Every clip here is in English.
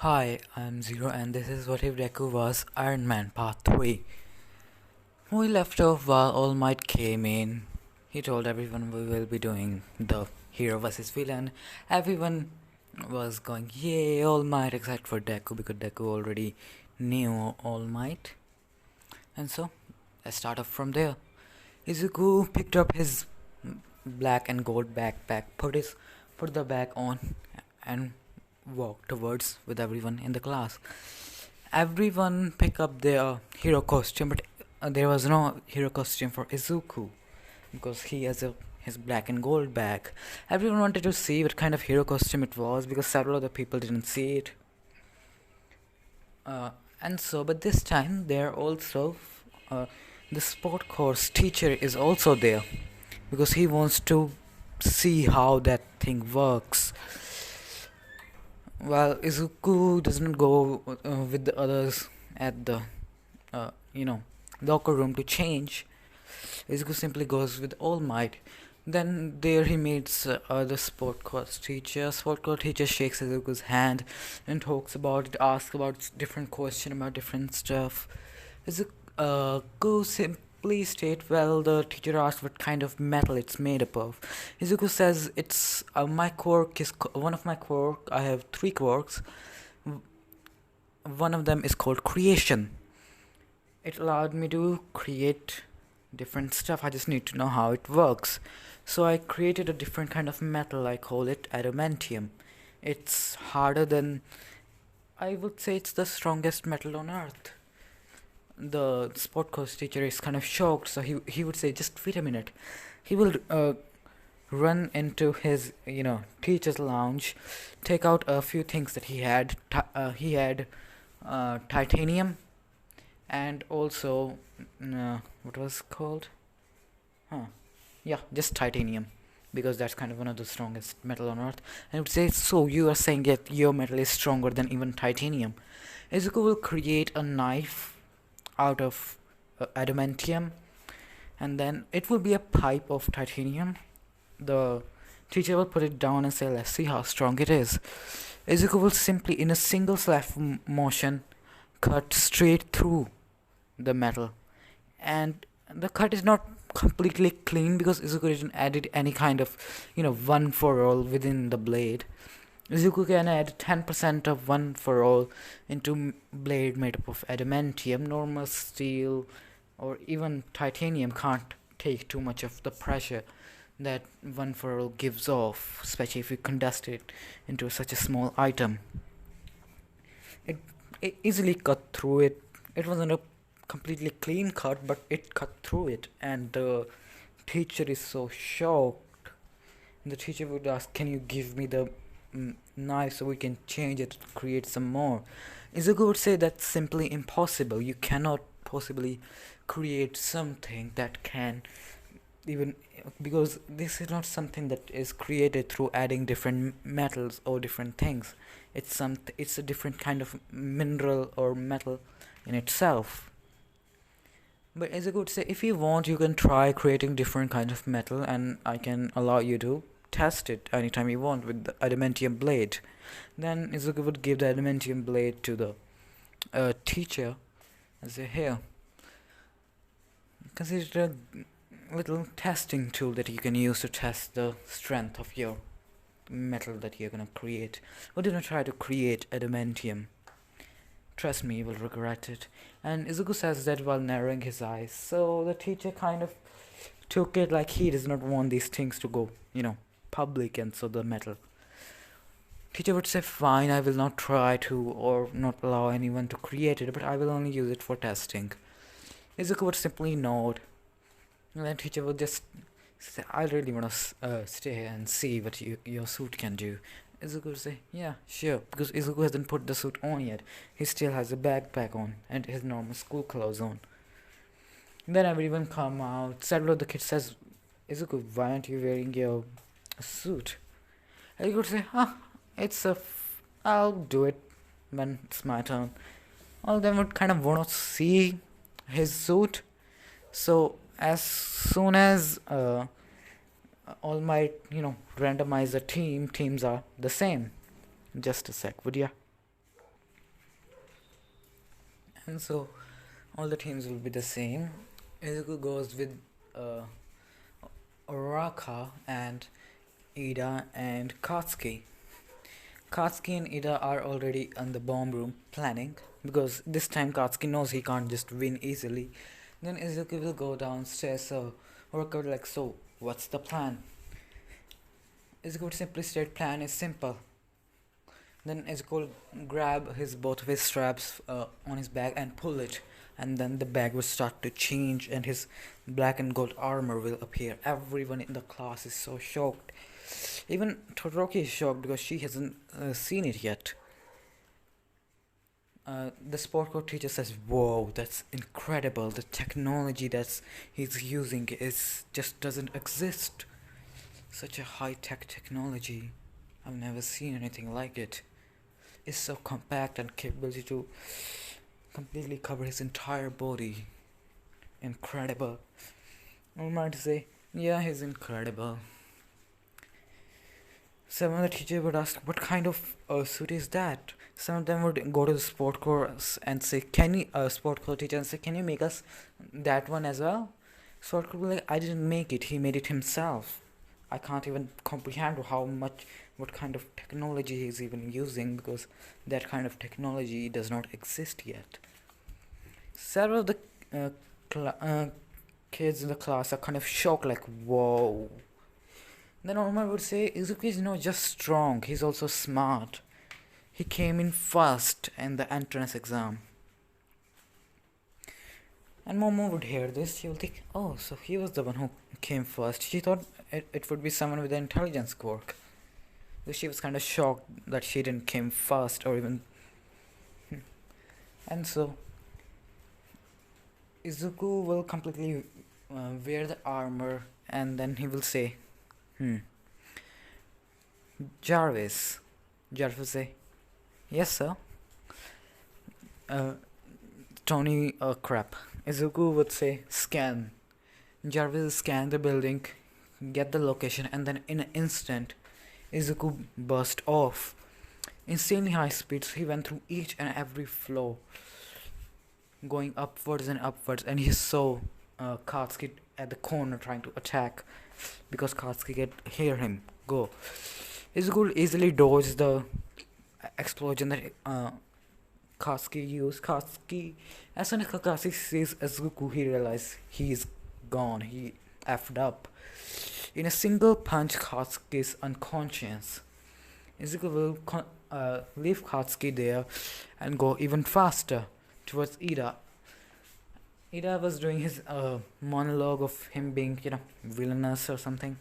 Hi, I'm Zero, and this is What If Deku Was Iron Man Part 3. We left off while All Might came in. He told everyone we will be doing the hero versus villain. Everyone was going, yay, All Might, except for Deku, because Deku already knew All Might. And so, let's start off from there. Izuku picked up his black and gold backpack, put the bag on, and walked towards with everyone in the class. Everyone picked up their hero costume, but there was no hero costume for Izuku because he has his black and gold bag. Everyone wanted to see what kind of hero costume it was because several other people didn't see it. But this time there also uh, the sport course teacher is also there because he wants to see how that thing works. Well, Izuku doesn't go with the others at the uh, you know locker room to change. Izuku simply goes with All Might. Then there he meets the sport course teacher. Sport course teacher shakes Izuku's hand and talks about it, asks about different question about different stuff. Izuku simply state, well, the teacher asked what kind of metal it's made up of. Izuku says it's my quirk is one of my quirk. I have three quirks. One of them is called creation. It allowed me to create different stuff. I just need to know how it works. So I created a different kind of metal. I call it adamantium. It's harder than, I would say it's the strongest metal on earth. The sport course teacher is kind of shocked, so he would say, just wait a minute. He will run into his teacher's lounge, take out a few things that he had. He had titanium, and also what was it called? Yeah, just titanium, because that's kind of one of the strongest metal on earth. And I would say, so you are saying that your metal is stronger than even titanium? Izuku will create a knife out of adamantium, and then it will be a pipe of titanium. The teacher will put it down and say, let's see how strong it is. Izuku will simply, in a single slash motion, cut straight through the metal, and the cut is not completely clean because Izuku didn't added any kind of one for all within the blade. Izuku can add 10% of one for all into blade made up of adamantium. Normal steel or even titanium can't take too much of the pressure that one for all gives off, especially if you condense it into such a small item. It easily cut through it. It wasn't a completely clean cut, but it cut through it, and the teacher is so shocked. The teacher would ask, can you give me the knife so we can change it, create some more? Izuku would say that's simply impossible. You cannot possibly create something that can even, because this is not something that is created through adding different metals or different things. It's a different kind of mineral or metal in itself. But as I would say, if you want, you can try creating different kinds of metal, and I can allow you to test it anytime you want with the adamantium blade. Then Izuku would give the adamantium blade to the teacher and say, here, consider it a little testing tool that you can use to test the strength of your metal that you're gonna create. Or do not try to create adamantium. Trust me, you will regret it. And Izuku says that while narrowing his eyes. So the teacher kind of took it like he does not want these things to go, public, and so the metal. Teacher would say, fine, I will not try to or not allow anyone to create it, but I will only use it for testing. Izuku would simply nod. And then teacher would just say, I really want to stay here and see what your suit can do. Izuku would say, yeah, sure, because Izuku hasn't put the suit on yet. He still has a backpack on and his normal school clothes on. Then everyone come out. Several of the kids says, Izuku, why aren't you wearing your suit? Izuku would say, I'll do it when it's my turn. All of them would kind of want to see his suit. So as soon as All Might, randomize the teams are the same. Just a sec, would ya? And so all the teams will be the same. Izuku goes with uh, Oraka and Ida and Katsuki. Katsuki and Ida are already in the bomb room planning because this time Katsuki knows he can't just win easily. Then Izuku will go downstairs, so Oraka will like, so what's the plan? Izuku would simply state plan is simple. Then Izuku will grab his both of his straps on his bag and pull it, and then the bag will start to change and his black and gold armor will appear. Everyone in the class is so shocked. Even Todoroki is shocked because she hasn't seen it yet. The sport coach teacher says, "Whoa, that's incredible! The technology that he's using is just doesn't exist. Such a high-tech technology. I've never seen anything like it. It's so compact and capable to completely cover his entire body. Incredible." I might say, "Yeah, he's incredible." Some of the teacher would ask, "What kind of suit is that?" Some of them would go to the sport course and say, "Can you, sport course teacher, and say, can you make us that one as well?" Sport course would be like, "I didn't make it. He made it himself. I can't even comprehend what kind of technology he's even using because that kind of technology does not exist yet." Several of the uh, kids in the class are kind of shocked, like, "Whoa." Then Omar would say, "Izuki is not just strong, he's also smart. He came in first in the entrance exam." And Momo would hear this. She would think, "Oh, so he was the one who came first." She thought it would be someone with an intelligence quirk. So she was kind of shocked that she didn't came first or even. And so Izuku will completely wear the armor and then he will say, Jarvis. Jarvis will say, "Yes, sir." Uh, Tony, crap. Izuku would say, "Scan." Jarvis will scan the building, get the location, and then in an instant, Izuku burst off. Insanely high speeds, he went through each and every floor, going upwards and upwards, and he saw Katsuki at the corner trying to attack because Katsuki could hear him go. Izuku easily dodged the explosion that Katsuki used. Katsuki, as soon as Kakashi sees Izuku, he realizes he's gone. He effed up. In a single punch, Katsuki is unconscious. Izuku will leave Katsuki there and go even faster towards Ida. Ida was doing his monologue of him being, villainous or something.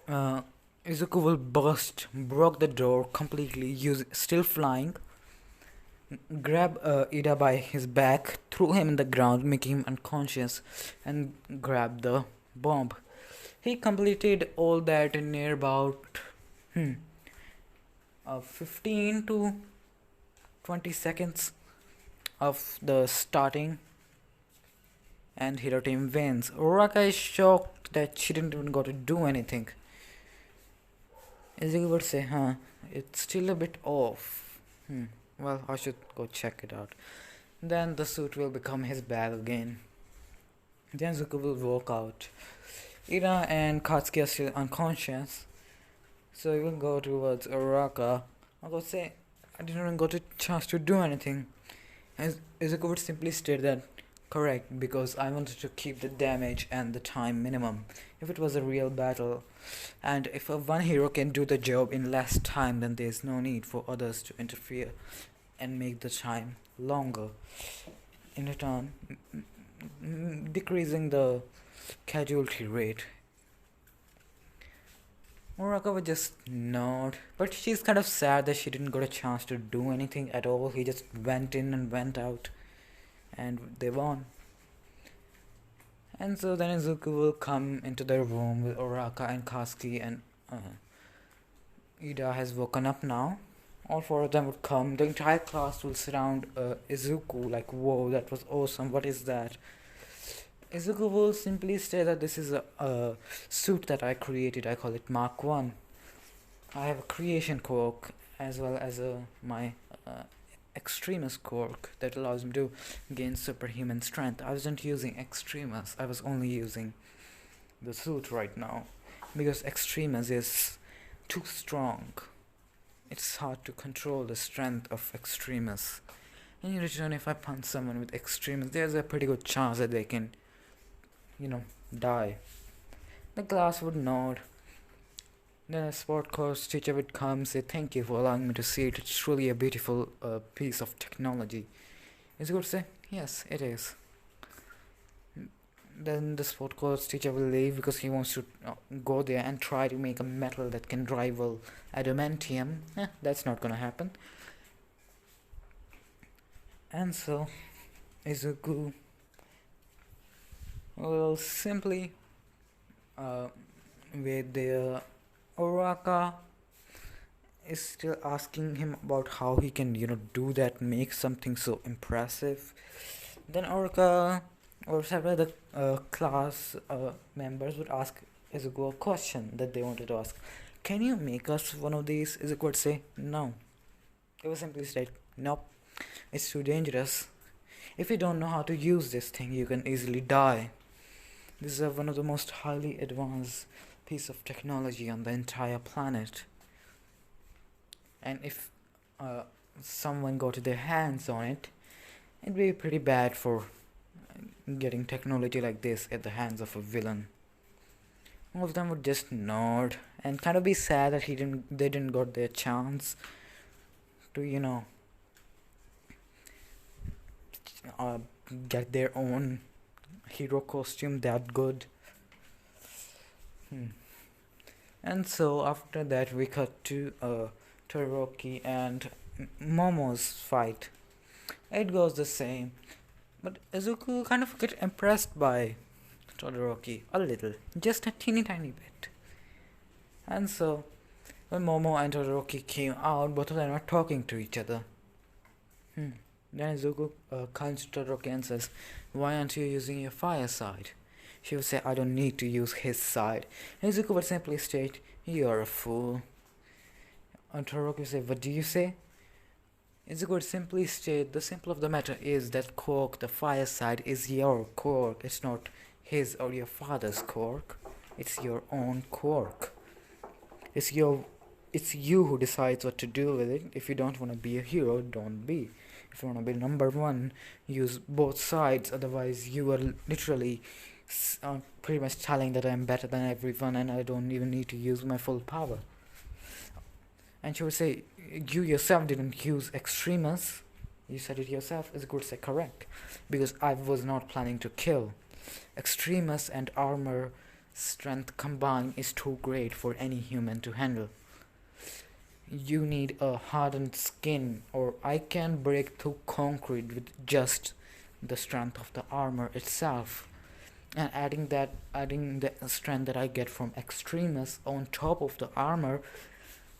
Izuku will broke the door completely, still flying, grab Ida by his back, threw him in the ground, making him unconscious, and grab the bomb. He completed all that in near about 15 to 20 seconds of the starting, and Hero Team wins. Uraka is shocked that she didn't even go to do anything. Izuku would say, it's still a bit off. Well, I should go check it out. Then the suit will become his bag again. Then Izuku will walk out. Ida and Katsuki are still unconscious, so he will go towards Uraka. I would say, "I didn't even got a chance to do anything." As Izuku would simply state that, "Correct, because I wanted to keep the damage and the time minimum. If it was a real battle, and if one hero can do the job in less time, then there's no need for others to interfere and make the time longer. In return, decreasing the casualty rate." Uraka would just nod, but she's kind of sad that she didn't get a chance to do anything at all. He just went in and went out, and they won. And so then Izuku will come into their room with Uraka and Katsuki, and Ida has woken up now. All four of them would come. The entire class will surround Izuku like, "Whoa, that was awesome. What is that?" Izuku will simply say that this is a suit that I created. I call it Mark 1. I have a creation quirk as well as my Extremis quirk that allows me to gain superhuman strength. I wasn't using Extremis, I was only using the suit right now because Extremis is too strong. It's hard to control the strength of Extremis. In return, if I punch someone with Extremis, there's a pretty good chance that they can, you know, die. The class would nod. The sport course teacher would come say, "Thank you for allowing me to see it. It's truly a beautiful piece of technology." Is it good to say? Yes, it is. Then the sport course teacher will leave because he wants to go there and try to make a metal that can rival adamantium. That's not gonna happen. And so, Izuku will simply with the Oraka is still asking him about how he can, do that, make something so impressive. Then Oraka or several other class members would ask Izuku a question that they wanted to ask. Can you make us one of these? Izuku would say, no. It was simply said, nope, it's too dangerous. If you don't know how to use this thing, you can easily die. This is one of the most highly advanced piece of technology on the entire planet. And if someone got their hands on it, it'd be pretty bad for getting technology like this at the hands of a villain. All of them would just nod and kind of be sad that they didn't got their chance to get their own hero costume that good. And so after that we cut to Todoroki and Momo's fight. It goes the same, but Izuku kind of get impressed by Todoroki a little, just a teeny tiny bit. And so when Momo and Todoroki came out, both of them were talking to each other. Then Izuku comes to Todoroki and says, "Why aren't you using your fire side?" She would say, "I don't need to use his side." And Izuku would simply state, "You're a fool." And Todoroki would say, "What do you say?" Izuku would simply state, the simple of the matter is that quirk, the fire side, is your quirk. It's not his or your father's quirk. It's your own quirk. It's you who decides what to do with it. If you don't want to be a hero, don't be. If you want to be number one, use both sides. Otherwise, you are literally pretty much telling that I'm better than everyone and I don't even need to use my full power. And she would say, "You yourself didn't use Extremis. You said it yourself." Izuku would say, "Correct. Because I was not planning to kill. Extremis and armor strength combined is too great for any human to handle. You need a hardened skin, or I can break through concrete with just the strength of the armor itself. And adding the strength that I get from Extremis on top of the armor,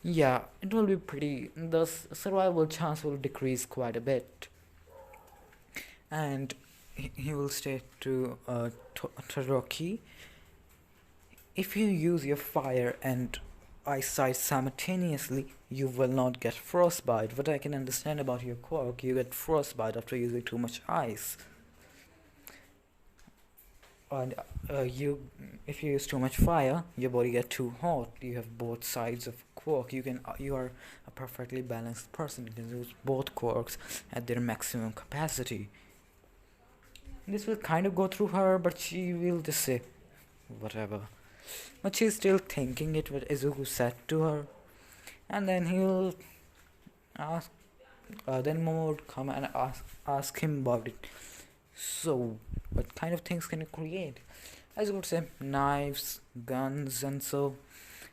yeah, it will be pretty. The survival chance will decrease quite a bit." And he will state to Todoroki, "If you use your fire and eyesight simultaneously, you will not get frostbite. What I can understand about your quirk, you get frostbite after using too much ice. And if you use too much fire, your body gets too hot. You have both sides of quirk. You are a perfectly balanced person. You can use both quirks at their maximum capacity." This will kind of go through her, but she will just say, whatever. But she's still thinking it what Izuku said to her. And then he'll ask, then Momo would come and ask him about it. "So, what kind of things can you create?" Izuku would say, "Knives, guns," and so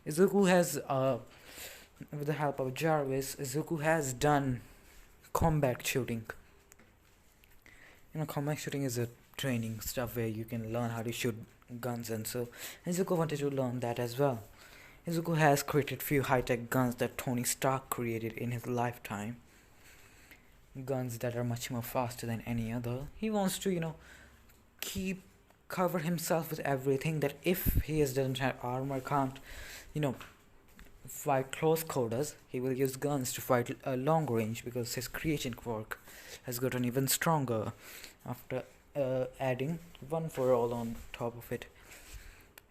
Izuku has, with the help of Jarvis, Izuku has done combat shooting. Combat shooting is a training stuff where you can learn how to shoot guns, and so Izuku wanted to learn that as well. Izuku has created few high-tech guns that Tony Stark created in his lifetime. Guns that are much more faster than any other. He wants to, cover himself with everything that if he doesn't have armor, can't, fight close quarters, he will use guns to fight long range because his creation quirk has gotten even stronger after adding one for all on top of it.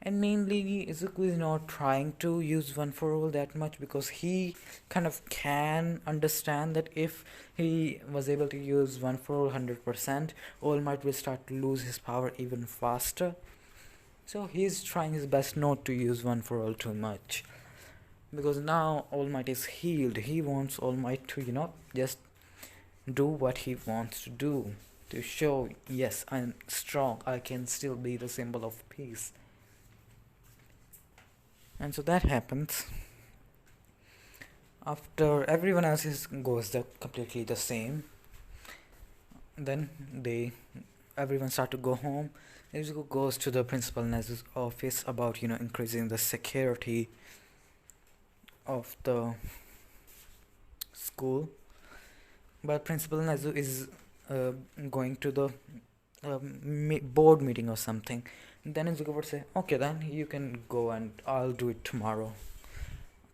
And mainly, Izuku is not trying to use one for all that much because he kind of can understand that if he was able to use one for all 100%, All Might will start to lose his power even faster. So he's trying his best not to use one for all too much. Because now All Might is healed. He wants All Might to, just do what he wants to do. To show, yes, I'm strong. I can still be the symbol of peace. And so that happens. After everyone else goes completely the same, then everyone start to go home. Izuku goes to the principal Nezu's office about increasing the security of the school. But Principal Nezu is going to the board meeting or something. Then Izuku would say, okay, then you can go and I'll do it tomorrow.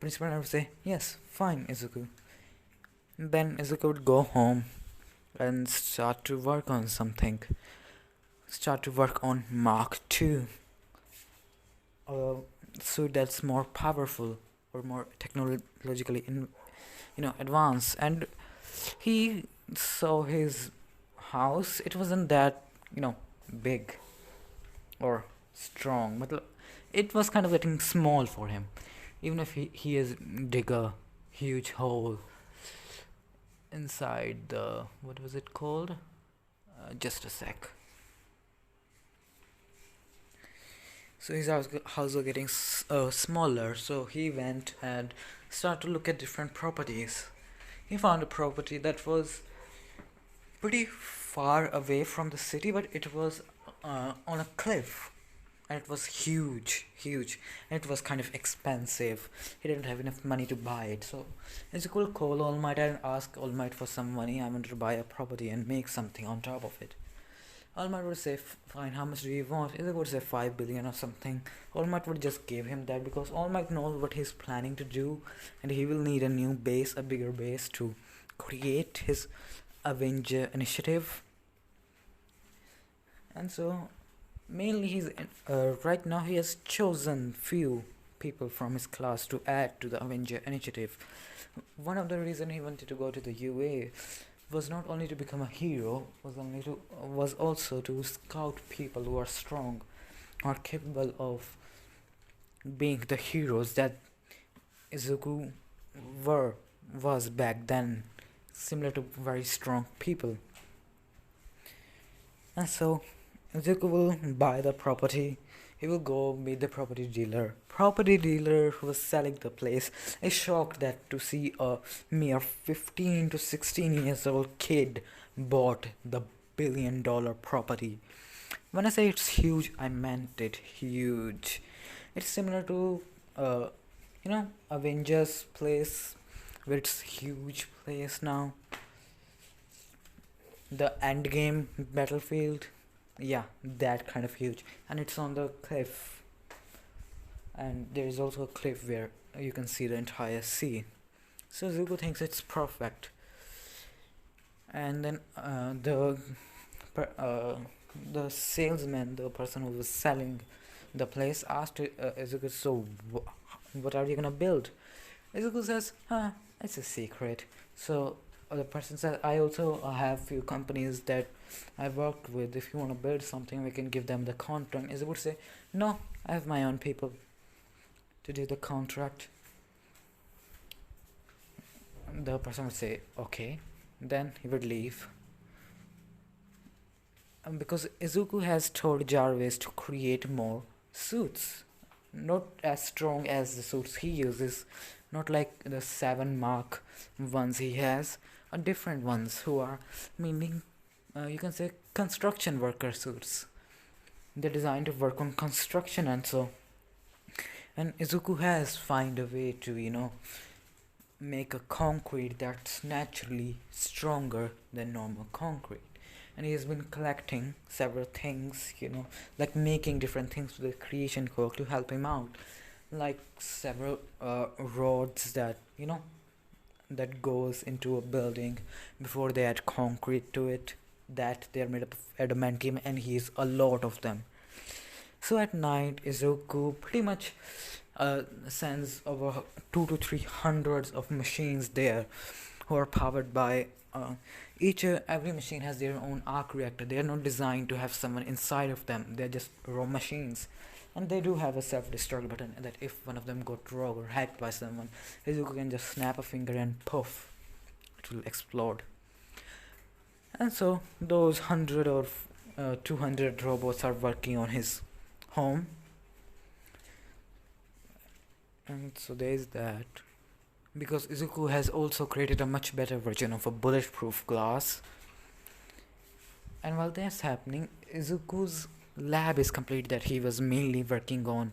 Principal would say, yes, fine, Izuku. Then Izuku would go home and start to work on something. Start to work on Mark II. A suit that's more powerful or more technologically advanced. And he saw his house. It wasn't that big or strong, but it was kind of getting small for him. Even if he is dig a huge hole inside the, what was it called? Just a sec. So his house was getting smaller, so he went and started to look at different properties. He found a property that was pretty far away from the city, but it was on a cliff, and it was huge, and it was kind of expensive. He didn't have enough money to buy it, so Izuku will call All Might and ask All Might for some money. I want to buy a property and make something on top of it. All Might would say, fine, how much do you want? Izuku would say 5 billion or something. All Might would just give him that because All Might knows what he's planning to do, and he will need a new base, a bigger base to create his Avenger initiative. And so mainly he's right now he has chosen few people from his class to add to the Avenger initiative. One of the reasons he wanted to go to the UA was not only to become a hero, was also to scout people who are strong, are capable of being the heroes that Izuku was back then, similar to very strong people. And so Izuku will buy the property. He will go meet the property dealer. Property dealer who was selling the place is shocked that to see a mere 15 to 16 years old kid bought the billion-dollar property. When I say it's huge, I meant it huge. It's similar to Avengers place, where it's huge place now. The Endgame battlefield. Yeah, that kind of huge, and it's on the cliff, and there is also a cliff where you can see the entire sea. So Zuko thinks it's perfect, and then the salesman, the person who was selling the place, asked Izuku, so what are you gonna build? Izuku says, it's a secret. So the person says, I also have few companies that I worked with. If you want to build something, we can give them the contract. Izuku would say, no, I have my own people to do the contract. The person would say, okay. Then he would leave. Because Izuku has told Jarvis to create more suits. Not as strong as the suits he uses. Not like the 7 Mark ones he has. Different ones who are meaning you can say construction worker suits. They're designed to work on construction, and Izuku has find a way to make a concrete that's naturally stronger than normal concrete. And he has been collecting several things, like making different things with the creation quirk to help him out. like several roads that that goes into a building before they add concrete to it, that they're made up of adamantium, and he has a lot of them. So at night, Izuku pretty much sends over 2 to 3 hundreds of machines there who are powered by every machine has their own arc reactor. They are not designed to have someone inside of them. They're just raw machines, and they do have a self-destruct button that if one of them got rogue or hacked by someone, Izuku can just snap a finger and poof, it will explode. And so those 100 or 200 robots are working on his home, and so there is that. Because Izuku has also created a much better version of a bulletproof glass. And while that's happening, Izuku's lab is complete that he was mainly working on.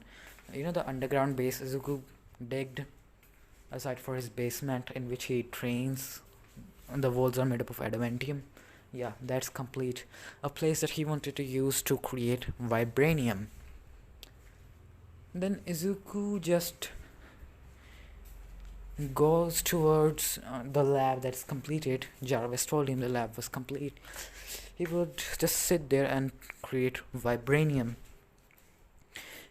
The underground base Izuku digged aside for his basement in which he trains. And the walls are made up of adamantium. Yeah, that's complete. A place that he wanted to use to create vibranium. Then Izuku just goes towards the lab that's completed. Jarvis told him the lab was complete. He would just sit there and create vibranium.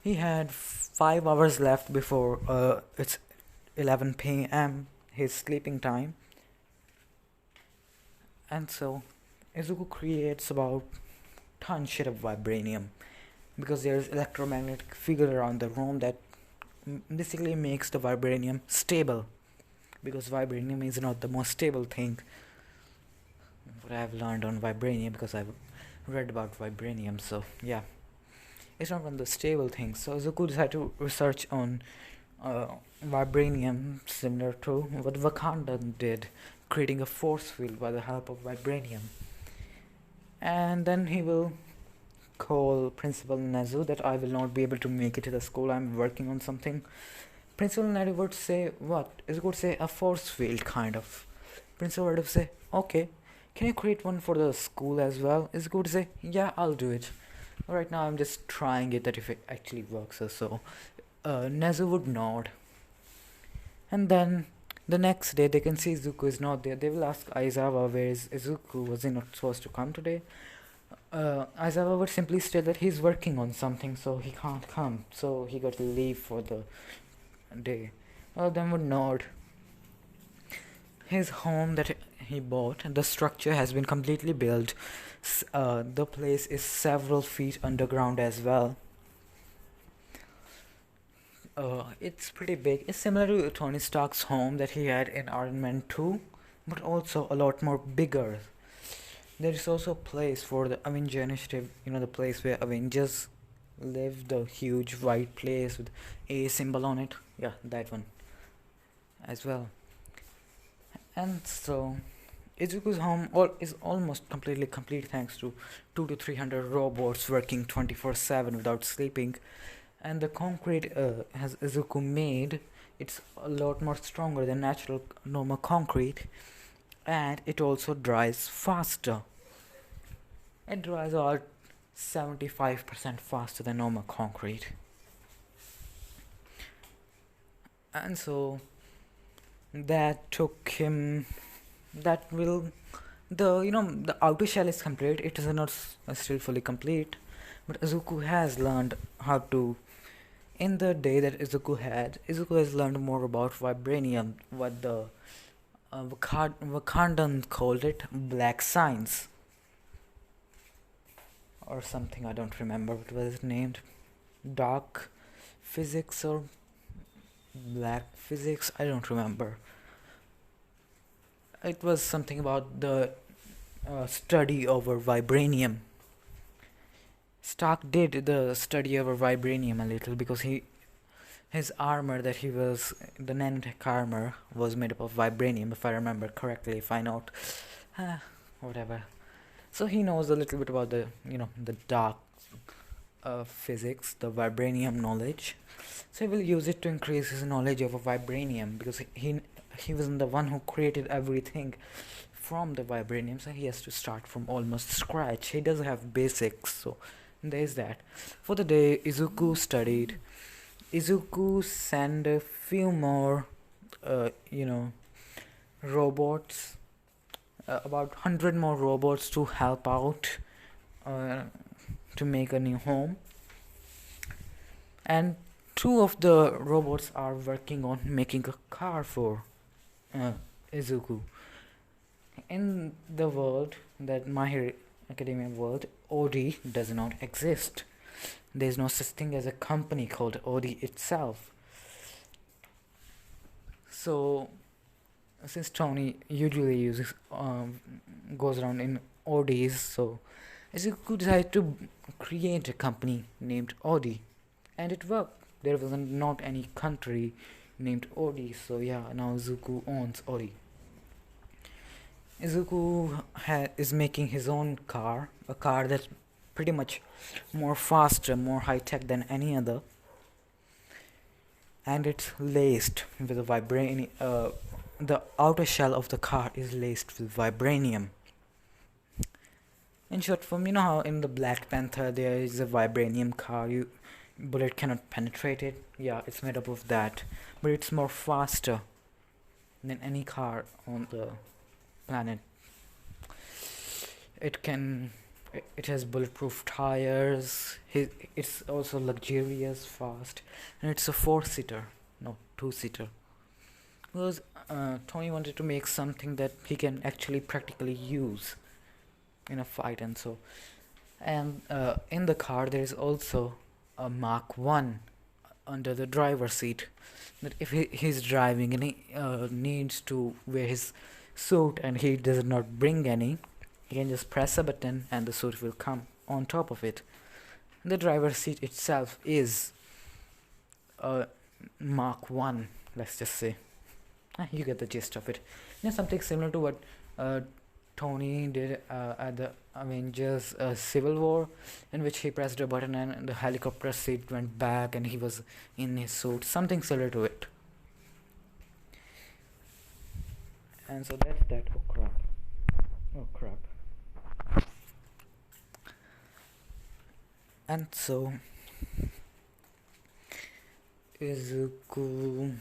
He had 5 hours left before it's 11 p.m. his sleeping time. And so Izuku creates about ton shit of vibranium because there's electromagnetic field around the room that basically makes the vibranium stable, because vibranium is not the most stable thing. What I've learned on vibranium, because I've read about vibranium, so yeah, it's not one of the stable things. So Zuko decided to research on vibranium, similar to what Wakanda did, creating a force field by the help of vibranium. And then he will call Principal Nezu that I will not be able to make it to the school, I'm working on something. Principal Nezu would say, what? Is would say a force field kind of. Principal would say, okay, can you create one for the school as well? Is good to say, yeah, I'll do it. Right now I'm just trying it that if it actually works or so. Nezu would nod. And then the next day they can see Izuku is not there. They will ask Aizawa where is Izuku, was he not supposed to come today? Aizawa would simply state that he's working on something so he can't come, so he got to leave for the day. All of them would nod. His home that he bought, the structure has been completely built. The place is several feet underground as well. It's pretty big. It's similar to Tony Stark's home that he had in Iron Man 2, but also a lot more bigger. There is also a place for the Avenger Initiative, the place where Avengers live, the huge white place with a symbol on it. Yeah, that one as well. And so Izuku's home is almost completely complete thanks to 200 to 300 robots working 24/7 without sleeping. And the concrete has Izuku made, it's a lot more stronger than natural normal concrete, and it also dries faster. It dries about 75% faster than normal concrete. And so that took him, that will, the outer shell is complete, it is not still fully complete, but Izuku has learned how to, in the day that Izuku has learned more about vibranium, what the Wakandan called it, black science or something, I don't remember what was it named, dark physics or black physics, I don't remember. It was something about the study over vibranium. Stark did the study over vibranium a little because his armor that he was, the nanotech armor, was made up of vibranium, if I remember correctly. If I not, whatever. So he knows a little bit about the the dark physics, the vibranium knowledge. So he will use it to increase his knowledge of vibranium, because he wasn't the one who created everything from the vibranium, so he has to start from almost scratch. He doesn't have basics, so there's that. For the day, Izuku studied. Izuku sent a few more, uh, you know, robots, about 100 more robots to help out, uh, to make a new home. And two of the robots are working on making a car for uh, Izuku. In the world, that My Hero Academia world, OD does not exist. There is no such thing as a company called OD itself. So, since Tony usually goes around in ODs, so Izuku decided to create a company named OD, and it worked. There was not any country named OD, so yeah, now Izuku owns OD. Izuku is making his own car, a car that's pretty much more faster, more high tech than any other, and it's laced with a vibranium. The outer shell of the car is laced with vibranium. In short form, you know how in the Black Panther there is a vibranium car, bullet cannot penetrate it. Yeah, it's made up of that, but it's more faster than any car on the planet. It has bulletproof tires. It's also luxurious, fast, and it's a 4-seater, no 2-seater. Because Tony wanted to make something that he can actually practically use in a fight, and so. And in the car there is also a Mark 1 under the driver's seat. That if he's driving and he needs to wear his suit and he does not bring any, he can just press a button and the suit will come on top of it. The driver's seat itself is a Mark 1, let's just say. You get the gist of it. Something similar to what Tony did at the Avengers Civil War, in which he pressed a button and the helicopter seat went back and he was in his suit. Something similar to it. And so that's that. Oh crap. And so Izuku.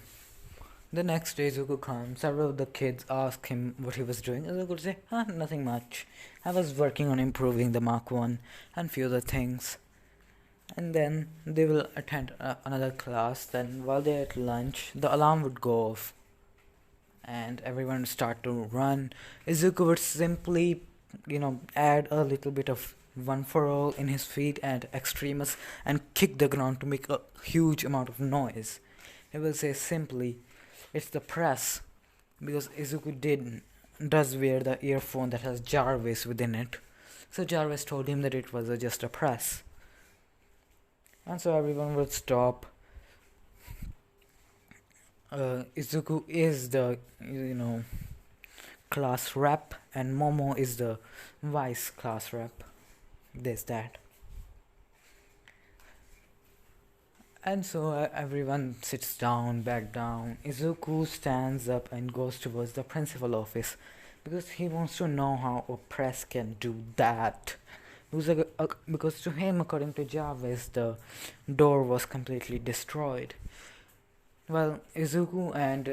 The next day Izuku comes. Several of the kids ask him what he was doing. Izuku would say, nothing much. I was working on improving the Mark 1 and few other things. And then they will attend another class. Then while they're at lunch, the alarm would go off and everyone would start to run. Izuku would simply, add a little bit of one for all in his feet and extremis and kick the ground to make a huge amount of noise. He will say simply, it's the press, because Izuku does wear the earphone that has Jarvis within it. So Jarvis told him that it was just a press. And so everyone would stop. Izuku is the, class rep, and Momo is the vice class rep. There's that. And so everyone sits back down. Izuku stands up and goes towards the principal office because he wants to know how a press can do that. Because to him, according to Jarvis, the door was completely destroyed. Well, Izuku and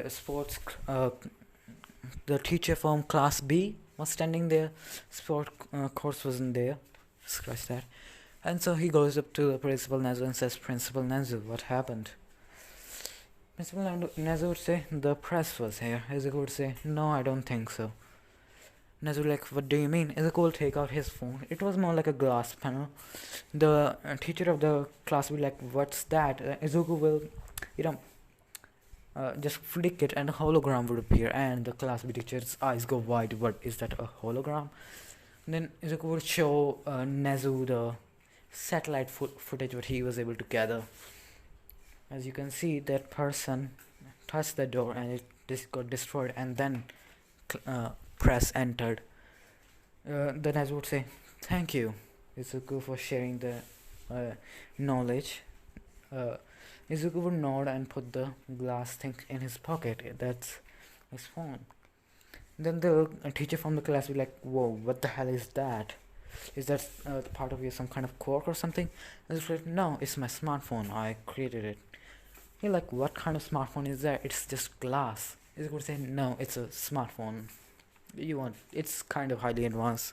the teacher from class B was standing there. Sport course wasn't there. Scratch that. And so he goes up to the Principal Nezu and says, Principal Nezu, what happened? Principal Nezu would say, the press was here. Izuku would say, no, I don't think so. Nezu like, what do you mean? Izuku will take out his phone. It was more like a glass panel. The teacher of the class will be like, what's that? Izuku will, just flick it and a hologram would appear, and the class B teacher's eyes go wide. What is that, a hologram? And then Izuku would show Nezu the satellite footage what he was able to gather. As you can see, that person touched the door and it got destroyed, and then press entered. Then Nezu would say, thank you, Izuku, for sharing the knowledge. Izuku would nod and put the glass thing in his pocket. That's his phone. Then the teacher from the class would be like, whoa, what the hell is that? Is that part of your some kind of quirk or something? And it's like, no, it's my smartphone. I created it. You're like, what kind of smartphone is that? It's just glass. Izuku would say, no, it's a smartphone. You want, it's kind of highly advanced.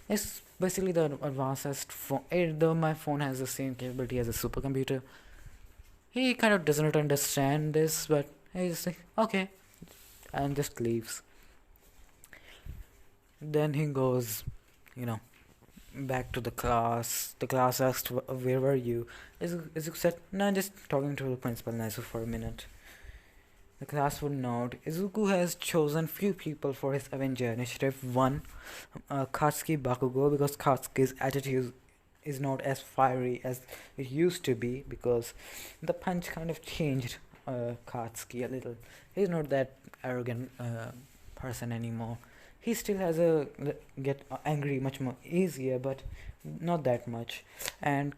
It's basically the advanced phone. Though my phone has the same capability as a supercomputer, he kind of doesn't understand this, but he's just like, okay, and just leaves. Then he goes, you know, back to the class. The class asked, Where were you?" Izuku said, "No, just talking to the principal Naisu for a minute." The class would note Izuku has chosen few people for his Avenger initiative. One, Katsuki Bakugo, because Katsuki's attitude is not as fiery as it used to be, because the punch kind of changed Katsuki a little. He's not that arrogant person anymore. He still has a get angry much more easier, but not that much. And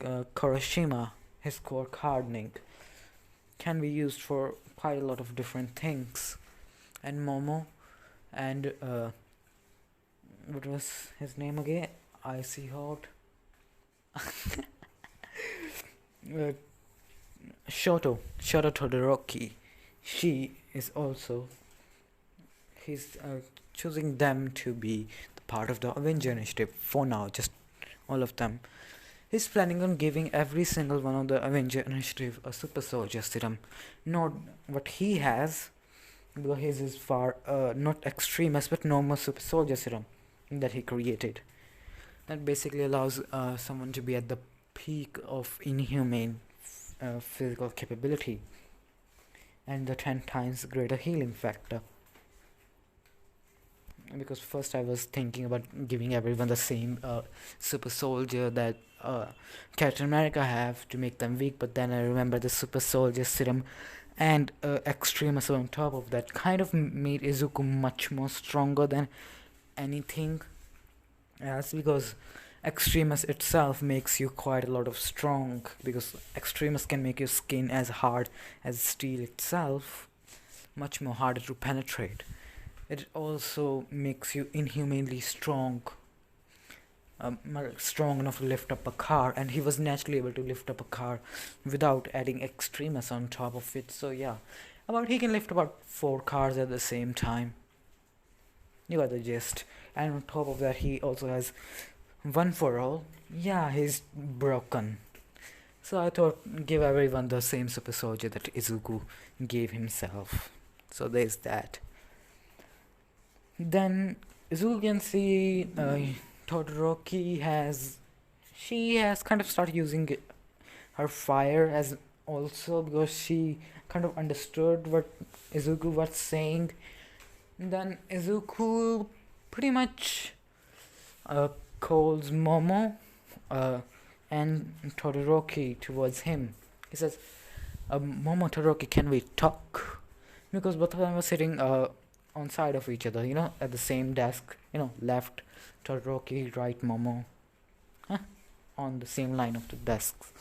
Kuroshima, his core hardening, can be used for quite a lot of different things. And Momo, and what was his name again? Icy Hot. Shoto Todoroki. She is also. He's choosing them to be the part of the Avenger initiative for now, just all of them. He's planning on giving every single one of the Avenger initiative a super soldier serum. Not what he has, because his is far not extremist but normal super soldier serum that he created. That basically allows someone to be at the peak of inhumane physical capability and the 10 times greater healing factor. Because first I was thinking about giving everyone the same super soldier that Captain America have to make them weak, but then I remember the super soldier serum and Extremis on top of that kind of made Izuku much more stronger than anything else, because Extremis itself makes you quite a lot of strong, because Extremis can make your skin as hard as steel itself, much more harder to penetrate. It also makes you inhumanely strong, strong enough to lift up a car, and he was naturally able to lift up a car without adding Extremis on top of it. So yeah, he can lift about 4 cars at the same time. You got the gist. And on top of that, he also has One for All. Yeah, he's broken. So I thought, give everyone the same super soldier that Izuku gave himself. So there's that. Then Izuku can see Todoroki she has kind of started using her fire as also, because she kind of understood what Izuku was saying. Then Izuku pretty much calls Momo and Todoroki towards him. He says, Momo, Todoroki, can we talk? Because both of them were sitting on side of each other, at the same desk, left Todoroki, right Momo, on the same line of the desks.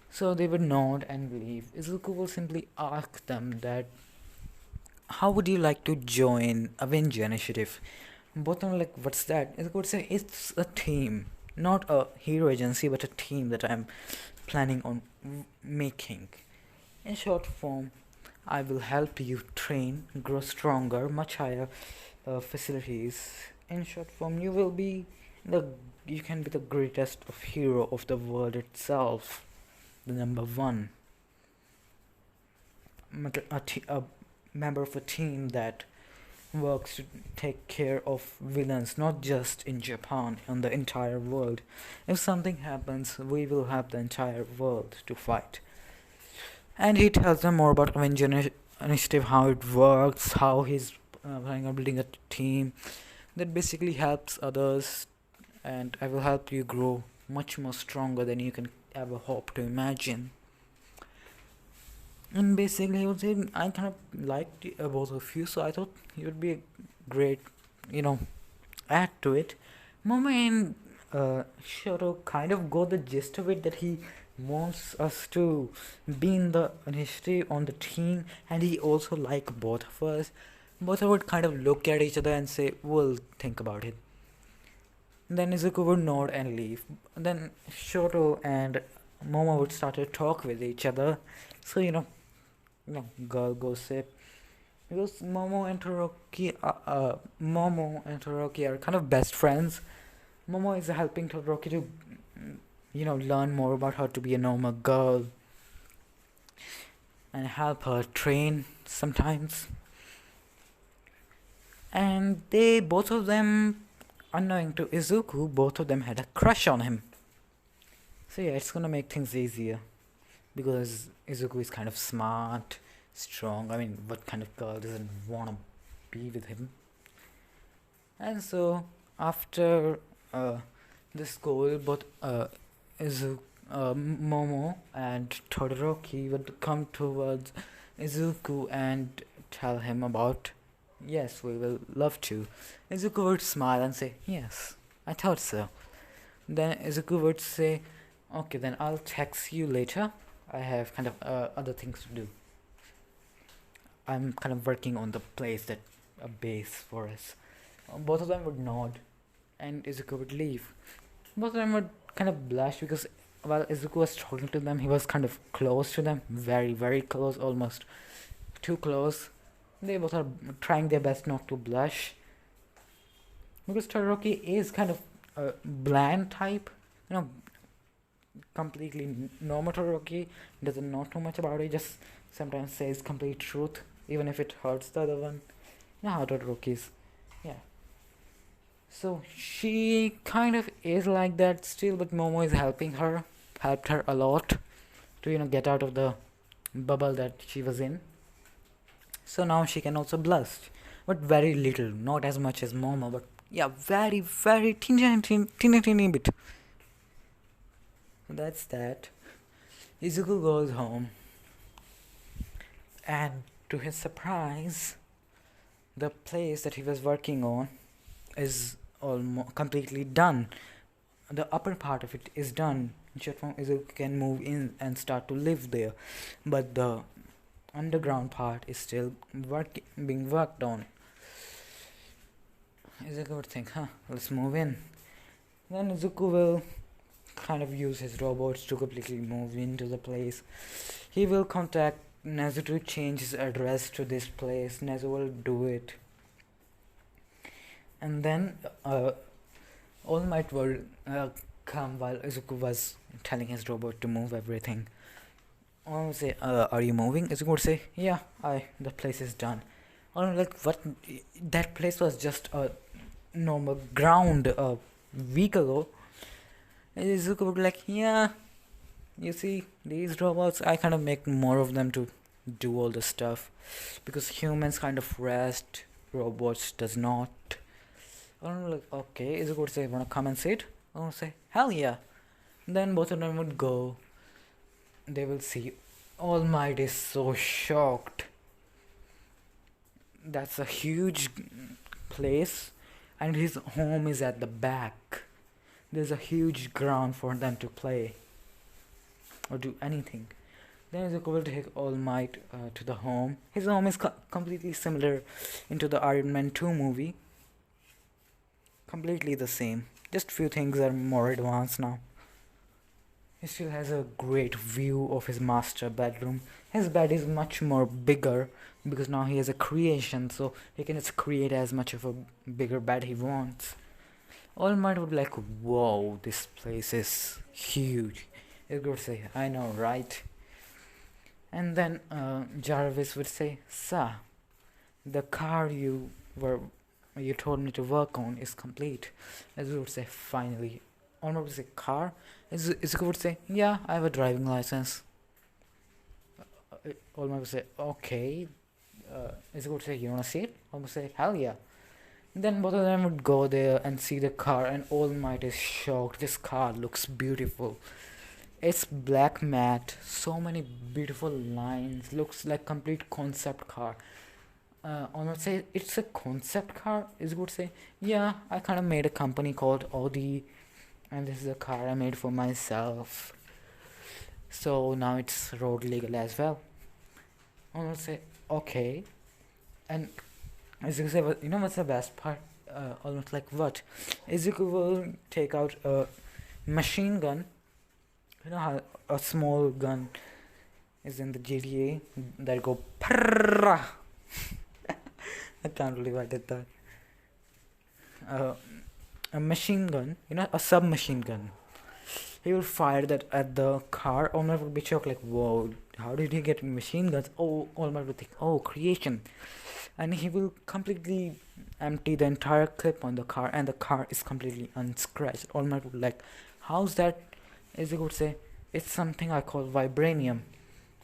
So they would nod and leave. Izuku will simply ask them that, how would you like to join Avenger Initiative? Both of them like, what's that? Izuku would say, it's a team, not a hero agency, but a team that I'm planning on making. In short form, I will help you train, grow stronger, much higher facilities. In short form, you can be the greatest of hero of the world itself, the number one. A member of a team that works to take care of villains, not just in Japan, on the entire world. If something happens, we will have the entire world to fight. And he tells them more about Avenger Initiative, how it works, how he's planning on building a team that basically helps others, and I will help you grow much more stronger than you can ever hope to imagine. And basically, I would say I kind of liked both of you, so I thought he would be a great, add to it. Momo and Shoto kind of got the gist of it, that he wants us to be in the initiative on the team, and he also like both of us. Both of us would kind of look at each other and say, we'll think about it. Then Izuku would nod and leave. Then Shoto and Momo would start to talk with each other. So girl gossip. Because Momo and Todoroki are kind of best friends. Momo is helping Todoroki to, learn more about how to be a normal girl and help her train sometimes. And both of them, unknowing to Izuku, both of them had a crush on him. So yeah, it's gonna make things easier because Izuku is kind of smart, strong. I mean, what kind of girl doesn't wanna be with him? And so after this goal, both Momo and Todoroki would come towards Izuku and tell him about, yes, we will love to. Izuku would smile and say, yes, I thought so. Then Izuku would say, okay, then I'll text you later. I have kind of other things to do. I'm kind of working on the place that a base for us. Both of them would nod, and Izuku would leave. Both of them would kind of blush because while Izuku was talking to them, he was kind of close to them, very, very close, almost too close. They both are trying their best not to blush because Todoroki is kind of a bland type, completely normal Todoroki, doesn't know too much about it, just sometimes says complete truth, even if it hurts the other one. You know how Todoroki is. Yeah. So she kind of is like that still, but Momo is helped her a lot to, get out of the bubble that she was in. So now she can also blush, but very little, not as much as Momo, but yeah, very, very teeny bit. So that's that. Izuku goes home, and to his surprise, the place that he was working on is almost completely done. The upper part of it is done. Izuku can move in and start to live there, but the underground part is still being worked on. Izuku would think, let's move in. Then Izuku will kind of use his robots to completely move into the place. He will contact Nezu to change his address to this place. Nezu will do it. And then All Might will come while Izuku was telling his robot to move everything. I would say, are you moving? Izuku would say, yeah, the place is done. I'm like, what? That place was just a normal ground a week ago. And Izuku would be like, yeah, you see, these robots, I kind of make more of them to do all the stuff. Because humans kind of rest, robots does not. I'm like, okay, Izuku would say, wanna come and sit? I would say, hell yeah. Then both of them would go. They will see. All Might is so shocked. That's a huge place, and his home is at the back. There's a huge ground for them to play or do anything. Then Izuku will take All Might to the home. His home is completely similar into the Iron Man 2 movie. Completely the same. Just few things are more advanced now. He still has a great view of his master bedroom. His bed is much more bigger because now he has a creation, so he can just create as much of a bigger bed he wants. All Might would be like, whoa, this place is huge. He would say, I know, right? And then Jarvis would say, Sir, the car you told me to work on is complete. As we would say, finally. All Might would say, car? Izuku would say, yeah, I have a driving license. All Might would say, okay. Izuku would say, you wanna see it? All Might would say, hell yeah. Then both of them would go there and see the car, and All Might is shocked. This car looks beautiful. It's black matte, so many beautiful lines, looks like complete concept car. All Might say, it's a concept car? Izuku would say, yeah, I kind of made a company called Audi, and this is a car I made for myself. So now it's road legal as well. All Might say, okay. And Izuku say, you know what's the best part? Almost like what? Izuku will take out a machine gun You know how a small gun is in the GTA that go prrrrah. I can't believe I did that. Uh, a machine gun, a submachine gun. He will fire that at the car. Omar will be shocked, like, whoa, how did he get machine guns? Oh, Omar will think, oh, creation. And he will completely empty the entire clip on the car, and the car is completely unscratched. Omar will be like, how's that? As he would say, it's something I call vibranium.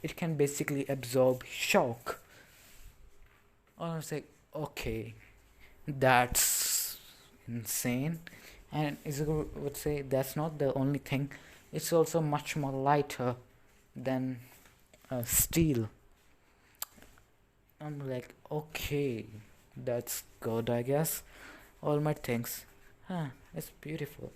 It can basically absorb shock. Omar will say, okay, that's insane. And Izuku would say that's not the only thing, it's also much more lighter than steel. I'm like, okay, that's good, I guess. All my things, it's beautiful.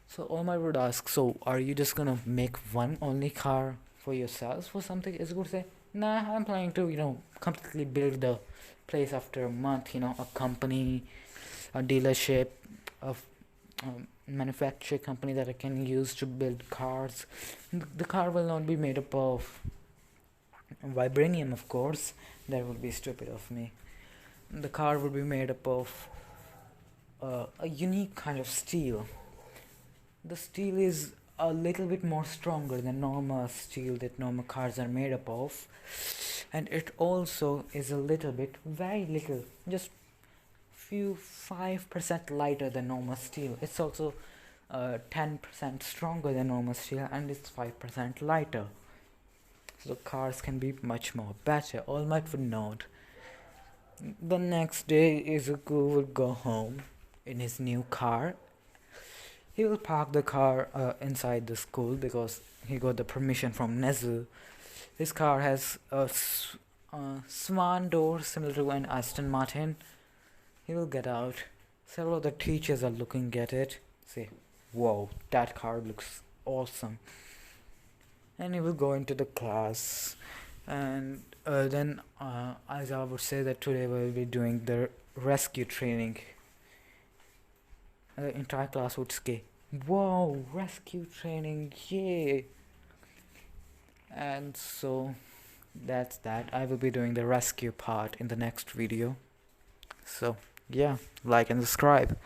So All Might would ask, so are you just gonna make one only car for yourself or something? Izuku would say, nah, I'm planning to, completely build the place after a month, a company, a dealership, a manufacturing company that I can use to build cars. The car will not be made up of vibranium, of course. That would be stupid of me. The car would be made up of a unique kind of steel. The steel is a little bit more stronger than normal steel that normal cars are made up of, and it also is a little bit, very little, just few 5% lighter than normal steel. It's also 10% stronger than normal steel, and it's 5% lighter. So cars can be much more better. All Might would nod. The next day, Izuku will go home in his new car. He will park the car inside the school because he got the permission from Nezu. His car has a swan door similar to an Aston Martin. He will get out. Several of the teachers are looking at it. Say, whoa, that car looks awesome. And he will go into the class. And then Aizawa would say that today we will be doing the rescue training. The entire class would say, whoa, rescue training, yay. And so that's that. I will be doing the rescue part in the next video. So yeah, like and subscribe.